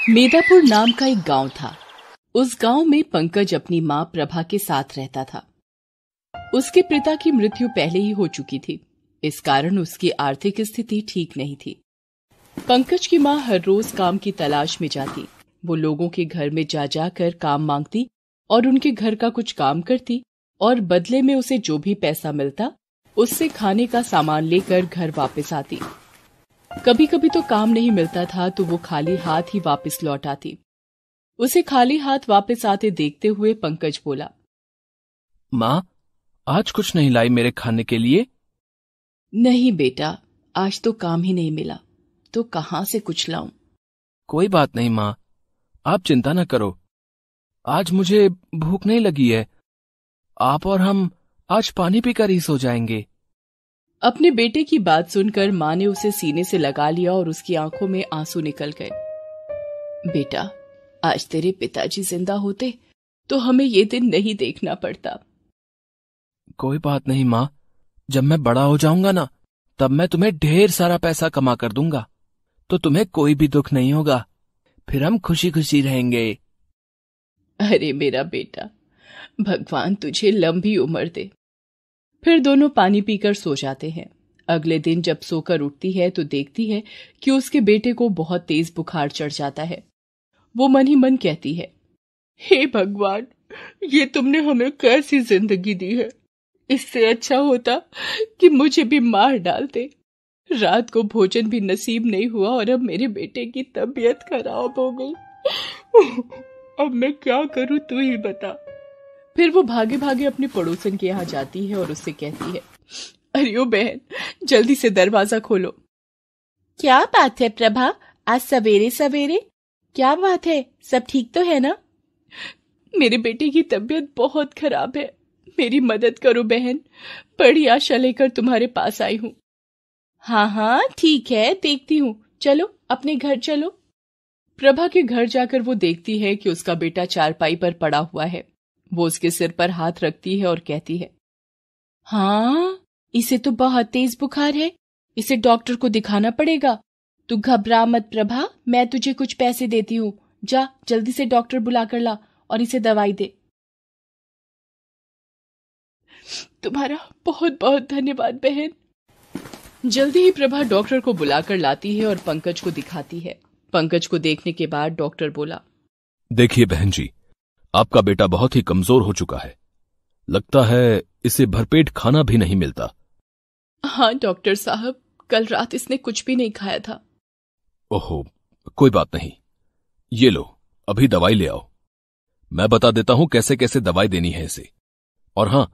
मेदापुर नाम का एक गांव था। उस गांव में पंकज अपनी मां प्रभा के साथ रहता था। उसके पिता की मृत्यु पहले ही हो चुकी थी, इस कारण उसकी आर्थिक स्थिति ठीक नहीं थी। पंकज की मां हर रोज काम की तलाश में जाती। वो लोगों के घर में जा जाकर काम मांगती और उनके घर का कुछ काम करती और बदले में उसे जो भी पैसा मिलता उससे खाने का सामान लेकर घर वापस आती। कभी कभी तो काम नहीं मिलता था तो वो खाली हाथ ही वापस लौट आती। उसे खाली हाथ वापस आते देखते हुए पंकज बोला, माँ, आज कुछ नहीं लाई मेरे खाने के लिए? नहीं बेटा, आज तो काम ही नहीं मिला, तो कहाँ से कुछ लाऊं? कोई बात नहीं माँ, आप चिंता न करो। आज मुझे भूख नहीं लगी है। आप और हम आज पानी पीकर ही सो जाएंगे। अपने बेटे की बात सुनकर माँ ने उसे सीने से लगा लिया और उसकी आंखों में आंसू निकल गए। बेटा, आज तेरे पिताजी जिंदा होते तो हमें ये दिन नहीं देखना पड़ता। कोई बात नहीं माँ, जब मैं बड़ा हो जाऊंगा ना, तब मैं तुम्हें ढेर सारा पैसा कमा कर दूंगा, तो तुम्हें कोई भी दुख नहीं होगा। फिर हम खुशी खुशी रहेंगे। अरे मेरा बेटा, भगवान तुझे लंबी उम्र दे। फिर दोनों पानी पीकर सो जाते हैं। अगले दिन जब सोकर उठती है तो देखती है कि उसके बेटे को बहुत तेज बुखार चढ़ जाता है। वो मन ही मन कहती है, हे भगवान, ये तुमने हमें कैसी जिंदगी दी है। इससे अच्छा होता कि मुझे भी मार डालते। रात को भोजन भी नसीब नहीं हुआ और अब मेरे बेटे की तबीयत खराब हो गई। अब मैं क्या करूं, तू ही बता। फिर वो भागे भागे अपने पड़ोसन के यहाँ जाती है और उससे कहती है, अरे ओ बहन, जल्दी से दरवाजा खोलो। क्या बात है प्रभा, आज सवेरे सवेरे? क्या बात है, सब ठीक तो है ना? मेरे बेटे की तबीयत बहुत खराब है, मेरी मदद करो बहन। बड़ी आशा लेकर तुम्हारे पास आई हूँ। हाँ हाँ ठीक है, देखती हूँ, चलो अपने घर चलो। प्रभा के घर जाकर वो देखती है कि उसका बेटा चारपाई पर पड़ा हुआ है। वो उसके सिर पर हाथ रखती है और कहती है, हाँ, इसे तो बहुत तेज बुखार है, इसे डॉक्टर को दिखाना पड़ेगा। तू घबरा मत प्रभा, मैं तुझे कुछ पैसे देती हूँ। जा जल्दी से डॉक्टर बुलाकर ला और इसे दवाई दे। तुम्हारा बहुत बहुत धन्यवाद बहन। जल्दी ही प्रभा डॉक्टर को बुलाकर लाती है और पंकज को दिखाती है। पंकज को देखने के बाद डॉक्टर बोला, देखिए बहन जी, आपका बेटा बहुत ही कमजोर हो चुका है। लगता है इसे भरपेट खाना भी नहीं मिलता। हाँ डॉक्टर साहब, कल रात इसने कुछ भी नहीं खाया था। ओहो, कोई बात नहीं, ये लो, अभी दवाई ले आओ। मैं बता देता हूं कैसे कैसे दवाई देनी है इसे। और हां,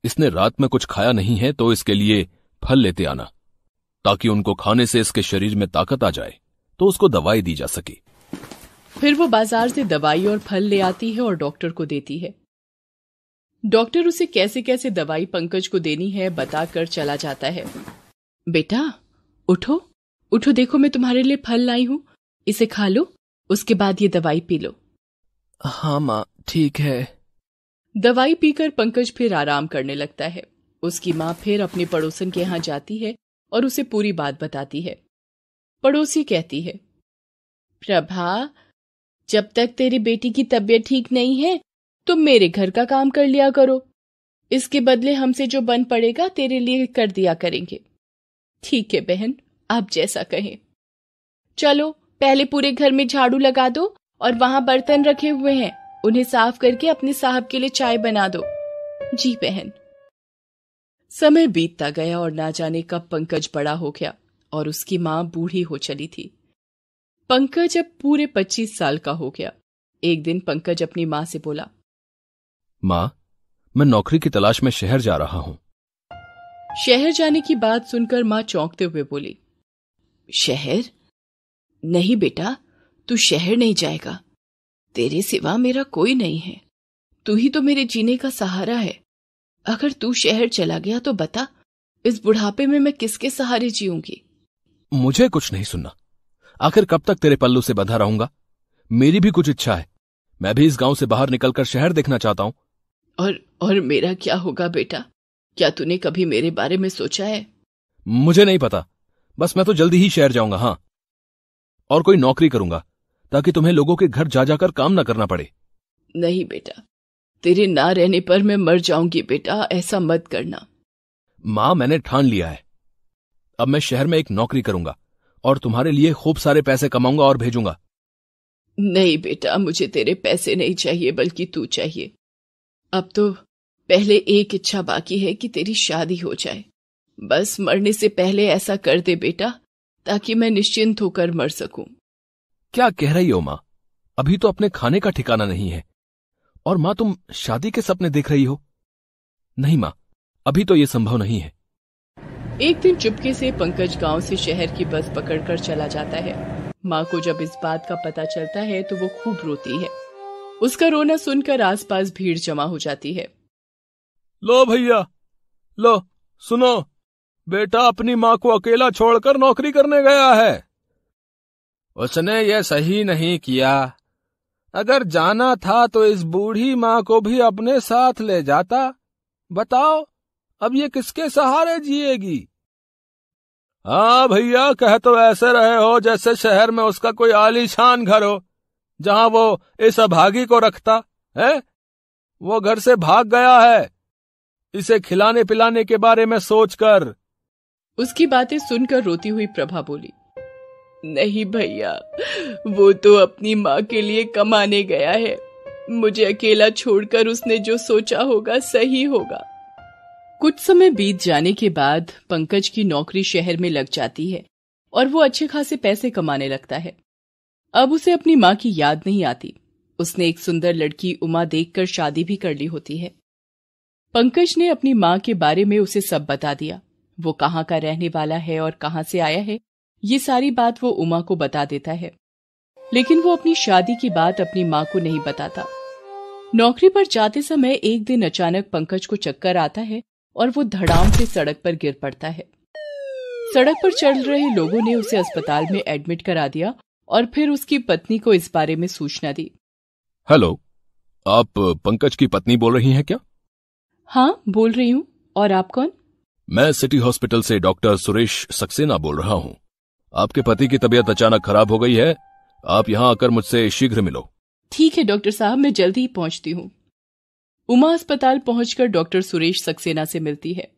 इसने रात में कुछ खाया नहीं है तो इसके लिए फल लेते आना, ताकि उनको खाने से इसके शरीर में ताकत आ जाए तो उसको दवाई दी जा सके। फिर वो बाजार से दवाई और फल ले आती है और डॉक्टर को देती है। डॉक्टर उसे कैसे कैसे दवाई पंकज को देनी है बताकर चला जाता है। बेटा उठो उठो, देखो मैं तुम्हारे लिए फल लाई हूं, इसे खा लो, उसके बाद ये दवाई पी लो। हाँ माँ, ठीक है। दवाई पीकर पंकज फिर आराम करने लगता है। उसकी माँ फिर अपने पड़ोसन के यहाँ जाती है और उसे पूरी बात बताती है। पड़ोसी कहती है, प्रभा, जब तक तेरी बेटी की तबीयत ठीक नहीं है तुम मेरे घर का काम कर लिया करो। इसके बदले हमसे जो बन पड़ेगा तेरे लिए कर दिया करेंगे। ठीक है बहन, आप जैसा कहें। चलो पहले पूरे घर में झाड़ू लगा दो और वहां बर्तन रखे हुए हैं, उन्हें साफ करके अपने साहब के लिए चाय बना दो। जी बहन। समय बीतता गया और ना जाने कब पंकज बड़ा हो गया और उसकी मां बूढ़ी हो चली थी। पंकज अब पूरे 25 साल का हो गया। एक दिन पंकज अपनी मां से बोला, मां, मैं नौकरी की तलाश में शहर जा रहा हूं। शहर जाने की बात सुनकर मां चौंकते हुए बोली, शहर? नहीं बेटा, तू शहर नहीं जाएगा। तेरे सिवा मेरा कोई नहीं है, तू ही तो मेरे जीने का सहारा है। अगर तू शहर चला गया तो बता, इस बुढ़ापे में मैं किसके सहारे जीऊंगी? मुझे कुछ नहीं सुनना। आखिर कब तक तेरे पल्लू से बंधा रहूंगा? मेरी भी कुछ इच्छा है, मैं भी इस गांव से बाहर निकलकर शहर देखना चाहता हूं। और मेरा क्या होगा बेटा? क्या तूने कभी मेरे बारे में सोचा है? मुझे नहीं पता, बस मैं तो जल्दी ही शहर जाऊंगा। हाँ, और कोई नौकरी करूंगा ताकि तुम्हें लोगों के घर जा जाकर काम ना करना पड़े। नहीं बेटा, तेरे ना रहने पर मैं मर जाऊंगी बेटा, ऐसा मत करना। मां, मैंने ठान लिया है। अब मैं शहर में एक नौकरी करूंगा और तुम्हारे लिए खूब सारे पैसे कमाऊंगा और भेजूंगा। नहीं बेटा, मुझे तेरे पैसे नहीं चाहिए, बल्कि तू चाहिए। अब तो पहले एक इच्छा बाकी है कि तेरी शादी हो जाए। बस मरने से पहले ऐसा कर दे बेटा, ताकि मैं निश्चिंत होकर मर सकूं। क्या कह रही हो मां? अभी तो अपने खाने का ठिकाना नहीं है। और मां, तुम शादी के सपने देख रही हो? नहीं मां, अभी तो यह संभव नहीं है। एक दिन चुपके से पंकज गांव से शहर की बस पकड़कर चला जाता है। माँ को जब इस बात का पता चलता है तो वो खूब रोती है। उसका रोना सुनकर आसपास भीड़ जमा हो जाती है। लो भैया, लो सुनो, बेटा अपनी मां को अकेला छोड़कर नौकरी करने गया है। उसने ये सही नहीं किया। अगर जाना था तो इस बूढ़ी मां को भी अपने साथ ले जाता। बताओ, अब ये किसके सहारे जिएगी? हाँ भैया, कह तो ऐसे रहे हो जैसे शहर में उसका कोई आलीशान घर हो, जहां वो इस अभागी को रखता है। वो घर से भाग गया है इसे खिलाने पिलाने के बारे में सोचकर। उसकी बातें सुनकर रोती हुई प्रभा बोली, नहीं भैया, वो तो अपनी माँ के लिए कमाने गया है। मुझे अकेला छोड़कर उसने जो सोचा होगा सही होगा। कुछ समय बीत जाने के बाद पंकज की नौकरी शहर में लग जाती है और वो अच्छे खासे पैसे कमाने लगता है। अब उसे अपनी माँ की याद नहीं आती। उसने एक सुंदर लड़की उमा देखकर शादी भी कर ली होती है। पंकज ने अपनी माँ के बारे में उसे सब बता दिया। वो कहाँ का रहने वाला है और कहाँ से आया है, ये सारी बात वो उमा को बता देता है। लेकिन वो अपनी शादी की बात अपनी माँ को नहीं बताता। नौकरी पर जाते समय एक दिन अचानक पंकज को चक्कर आता है और वो धड़ाम से सड़क पर गिर पड़ता है। सड़क पर चल रहे लोगों ने उसे अस्पताल में एडमिट करा दिया और फिर उसकी पत्नी को इस बारे में सूचना दी। हेलो, आप पंकज की पत्नी बोल रही हैं क्या? हाँ, बोल रही हूँ। और आप कौन? मैं सिटी हॉस्पिटल से डॉक्टर सुरेश सक्सेना बोल रहा हूँ। आपके पति की तबीयत अचानक खराब हो गई है। आप यहाँ आकर मुझसे शीघ्र मिलो। ठीक है डॉक्टर साहब, मैं जल्दी ही पहुंचती हूँ। उमा अस्पताल पहुंचकर डॉक्टर सुरेश सक्सेना से मिलती है।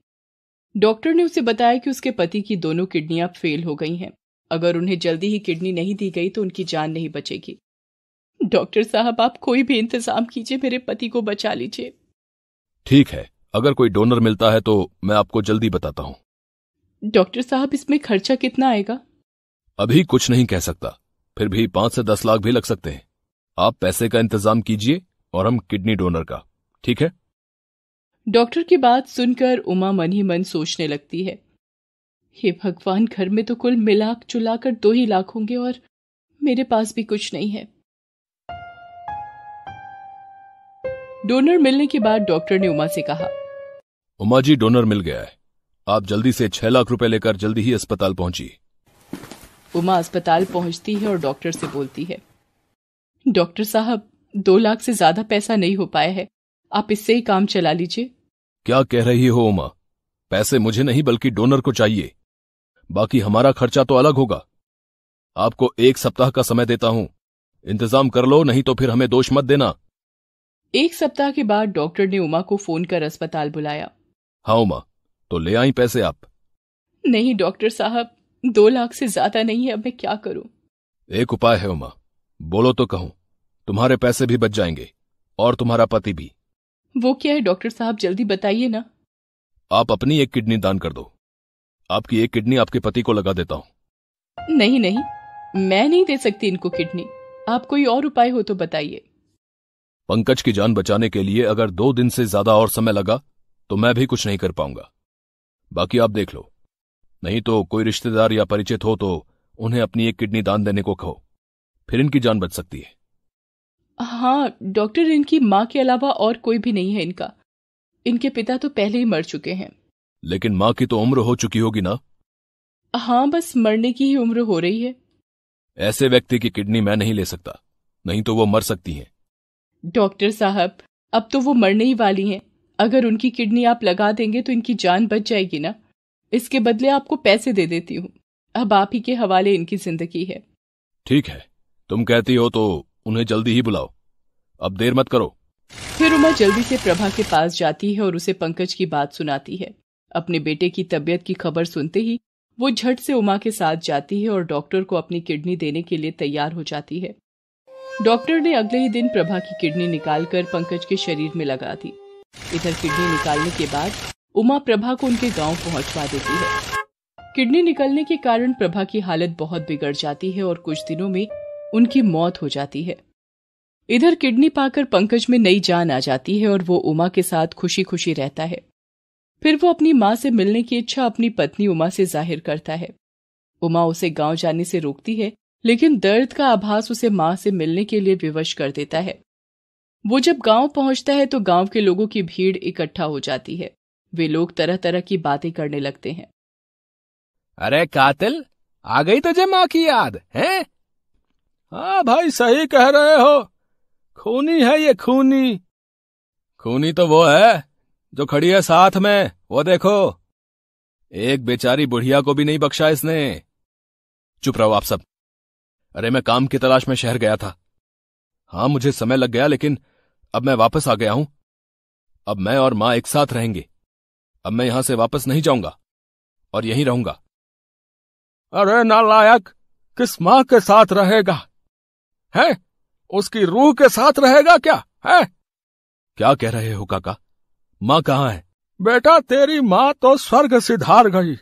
डॉक्टर ने उसे बताया कि उसके पति की दोनों किडनियां फेल हो गई हैं। अगर उन्हें जल्दी ही किडनी नहीं दी गई तो उनकी जान नहीं बचेगी। डॉक्टर साहब, आप कोई भी इंतजाम कीजिए, मेरे पति को बचा लीजिए। ठीक है, अगर कोई डोनर मिलता है तो मैं आपको जल्दी बताता हूँ। डॉक्टर साहब, इसमें खर्चा कितना आएगा? अभी कुछ नहीं कह सकता, फिर भी 5 से 10 लाख भी लग सकते हैं। आप पैसे का इंतजाम कीजिए और हम किडनी डोनर का, ठीक है? डॉक्टर की बात सुनकर उमा मन ही मन सोचने लगती है, हे भगवान, घर में तो कुल मिला जुलाकर 2 ही लाख होंगे और मेरे पास भी कुछ नहीं है। डोनर मिलने के बाद डॉक्टर ने उमा से कहा, उमा जी, डोनर मिल गया है। आप जल्दी से 6 लाख रुपए लेकर जल्दी ही अस्पताल पहुंचिए। उमा अस्पताल पहुंचती है और डॉक्टर से बोलती है, डॉक्टर साहब, 2 लाख से ज्यादा पैसा नहीं हो पाया है, आप इससे ही काम चला लीजिए। क्या कह रही हो उमा? पैसे मुझे नहीं बल्कि डोनर को चाहिए। बाकी हमारा खर्चा तो अलग होगा। आपको 1 सप्ताह का समय देता हूं, इंतजाम कर लो, नहीं तो फिर हमें दोष मत देना। 1 सप्ताह के बाद डॉक्टर ने उमा को फोन कर अस्पताल बुलाया। हाँ उमा, तो ले आई पैसे आप? नहीं डॉक्टर साहब, 2 लाख से ज्यादा नहीं है, अब मैं क्या करूं? एक उपाय है उमा, बोलो तो कहूं। तुम्हारे पैसे भी बच जाएंगे और तुम्हारा पति भी। वो क्या है डॉक्टर साहब, जल्दी बताइए ना। आप अपनी 1 किडनी दान कर दो। आपकी 1 किडनी आपके पति को लगा देता हूं। नहीं नहीं, मैं नहीं दे सकती इनको किडनी। आप कोई और उपाय हो तो बताइए। पंकज की जान बचाने के लिए अगर 2 दिन से ज्यादा और समय लगा तो मैं भी कुछ नहीं कर पाऊंगा। बाकी आप देख लो, नहीं तो कोई रिश्तेदार या परिचित हो तो उन्हें अपनी 1 किडनी दान देने को कहो, फिर इनकी जान बच सकती है। हाँ डॉक्टर, इनकी माँ के अलावा और कोई भी नहीं है इनका। इनके पिता तो पहले ही मर चुके हैं। लेकिन माँ की तो उम्र हो चुकी होगी ना? हाँ, बस मरने की ही उम्र हो रही है। ऐसे व्यक्ति की किडनी मैं नहीं ले सकता, नहीं तो वो मर सकती हैं। डॉक्टर साहब, अब तो वो मरने ही वाली हैं। अगर उनकी किडनी आप लगा देंगे तो इनकी जान बच जाएगी ना। इसके बदले आपको पैसे दे देती हूँ। अब आप ही के हवाले इनकी जिंदगी है। ठीक है, तुम कहती हो तो उन्हें जल्दी ही बुलाओ, अब देर मत करो। फिर उमा जल्दी से प्रभा के पास जाती है और उसे पंकज की बात सुनाती है। अपने बेटे की तबीयत की खबर सुनते ही वो झट से उमा के साथ जाती है और डॉक्टर को अपनी किडनी देने के लिए तैयार हो जाती है। डॉक्टर ने अगले ही दिन प्रभा की किडनी निकालकर पंकज के शरीर में लगा दी। इधर किडनी निकालने के बाद उमा प्रभा को उनके गांव पहुंचवा देती है। किडनी निकलने के कारण प्रभा की हालत बहुत बिगड़ जाती है और कुछ दिनों में उनकी मौत हो जाती है। इधर किडनी पाकर पंकज में नई जान आ जाती है और वो उमा के साथ खुशी खुशी रहता है। फिर वो अपनी मां से मिलने की इच्छा अपनी पत्नी उमा से जाहिर करता है। उमा उसे गांव जाने से रोकती है, लेकिन दर्द का आभास उसे मां से मिलने के लिए विवश कर देता है। वो जब गांव पहुंचता है तो गांव के लोगों की भीड़ इकट्ठा हो जाती है। वे लोग तरह तरह की बातें करने लगते हैं। अरे कातिल, आ गई तुझे माँ की याद है? हाँ भाई, सही कह रहे हो, खूनी है ये, खूनी। खूनी तो वो है जो खड़ी है साथ में, वो देखो, एक बेचारी बुढ़िया को भी नहीं बख्शा इसने। चुप रहो आप सब। अरे मैं काम की तलाश में शहर गया था। हाँ, मुझे समय लग गया, लेकिन अब मैं वापस आ गया हूं। अब मैं और मां एक साथ रहेंगे। अब मैं यहां से वापस नहीं जाऊंगा और यहीं रहूंगा। अरे नालायक, किस मां के साथ रहेगा? है उसकी रूह के साथ रहेगा क्या? है क्या कह रहे हो काका? मां कहाँ है? बेटा, तेरी मां तो स्वर्ग सिधार गई,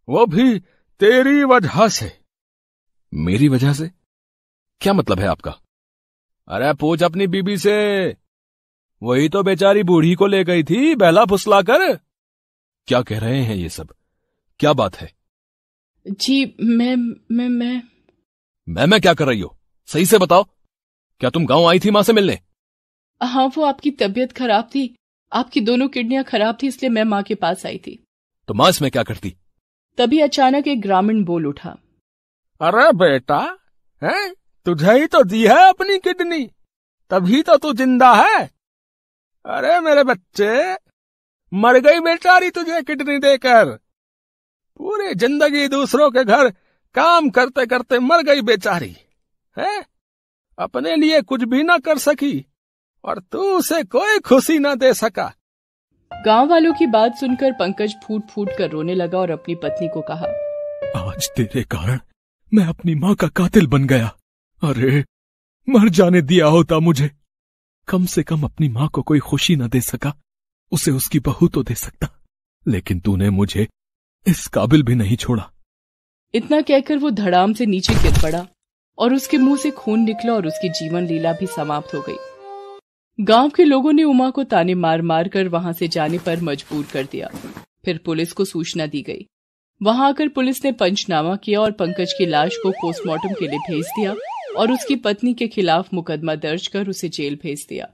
वो भी तेरी वजह से। मेरी वजह से? क्या मतलब है आपका? अरे पूछ अपनी बीबी से, वही तो बेचारी बूढ़ी को ले गई थी बहला फुसला कर। क्या कह रहे हैं ये सब? क्या बात है? जी मैं क्या कर रही हो? सही से बताओ, क्या तुम गांव आई थी मां से मिलने? हाँ, वो आपकी तबीयत खराब थी, आपकी दोनों किडनियां खराब थी, इसलिए मैं मां के पास आई थी। तो मां इसमें क्या करती? तभी अचानक एक ग्रामीण बोल उठा। अरे बेटा, है तुझे ही तो दी है अपनी किडनी, तभी तो तू जिंदा है। अरे मेरे बच्चे, मर गई बेचारी तुझे किडनी देकर। पूरी जिंदगी दूसरों के घर काम करते करते मर गई बेचारी, है अपने लिए कुछ भी ना कर सकी और तू उसे कोई खुशी ना दे सका। गांव वालों की बात सुनकर पंकज फूट फूट कर रोने लगा और अपनी पत्नी को कहा, आज तेरे कारण मैं अपनी माँ का कातिल बन गया। अरे मर जाने दिया होता मुझे, कम से कम अपनी माँ को कोई खुशी न दे सका, उसे उसकी बहू तो दे सकता, लेकिन तूने मुझे इस काबिल भी नहीं छोड़ा। इतना कहकर वो धड़ाम से नीचे गिर पड़ा और उसके मुंह से खून निकला और उसकी जीवन लीला भी समाप्त हो गई। गांव के लोगों ने उमा को ताने मार मार कर वहां से जाने पर मजबूर कर दिया। फिर पुलिस को सूचना दी गई। वहां आकर पुलिस ने पंचनामा किया और पंकज की लाश को पोस्टमार्टम के लिए भेज दिया और उसकी पत्नी के खिलाफ मुकदमा दर्ज कर उसे जेल भेज दिया।